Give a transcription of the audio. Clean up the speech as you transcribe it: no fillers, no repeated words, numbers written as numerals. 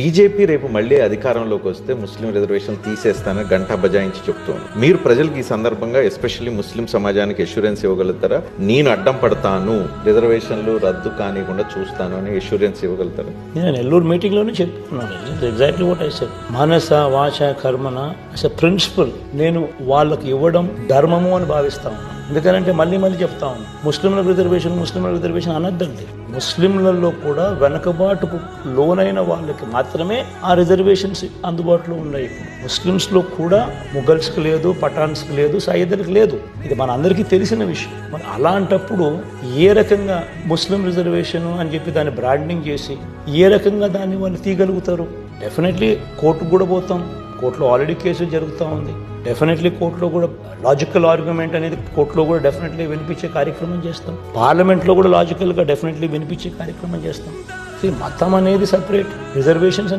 BJP రేపు మళ్ళీ అధికారంలోకి వస్తే ముస్లిం రిజర్వేషన్ తీసేస్తానని గంటా బజాయించి చెప్తోంది. మీరు ప్రజలకు ఈ సందర్భంగా ఎస్పెషల్లీ ముస్లిం సమాజానికి అష్యూరెన్స్ ఇవ్వగలుగుతారా? నేను అడ్డం పడతాను, రిజర్వేషన్లు రద్దు కానివ్వకుండా చూస్తాను అని అష్యూరెన్స్ ఇవ్వగలుగుతారా? నేను నెల్లూరు మీటింగ్లోనే చెప్తున్నాను. Exactly what I said. మనస వాచ కర్మన అస్ ఎ ప్రిన్సిపల్ నేను వాళ్ళకి ఇవ్వడం ధర్మము అని భావిస్తాను. ఎందుకంటే మళ్ళీ చెప్తా ఉన్నాను, ముస్లింల రిజర్వేషన్ అనద్దండి. ముస్లింలలో కూడా వెనకబాటుకు లోనైన వాళ్ళకి మాత్రమే ఆ రిజర్వేషన్స్ అందుబాటులో ఉన్నాయి. ముస్లిమ్స్లో కూడా ముఘల్స్కి లేదు, పఠాన్స్కి లేదు, సయ్యద్లకు లేదు. ఇది మన అందరికీ తెలిసిన విషయం. మరి అలాంటప్పుడు ఏ రకంగా ముస్లిం రిజర్వేషన్ అని చెప్పి దాన్ని బ్రాండింగ్ చేసి ఏ రకంగా దాన్ని వాళ్ళు తీయగలుగుతారు? డెఫినెట్లీ కోర్టుకు కూడా పోతాం. కోర్టులో ఆల్రెడీ కేసు జరుగుతూ ఉంది. డెఫినెట్లీ కోర్టులో కూడా లాజికల్ ఆర్గ్యుమెంట్ అనేది కోర్టులో కూడా డెఫినెట్లీ వినిపించే కార్యక్రమం చేస్తాం. పార్లమెంట్లో కూడా లాజికల్గా డెఫినెట్లీ వినిపించే కార్యక్రమం చేస్తాం. మతం అనేది సపరేట్, రిజర్వేషన్స్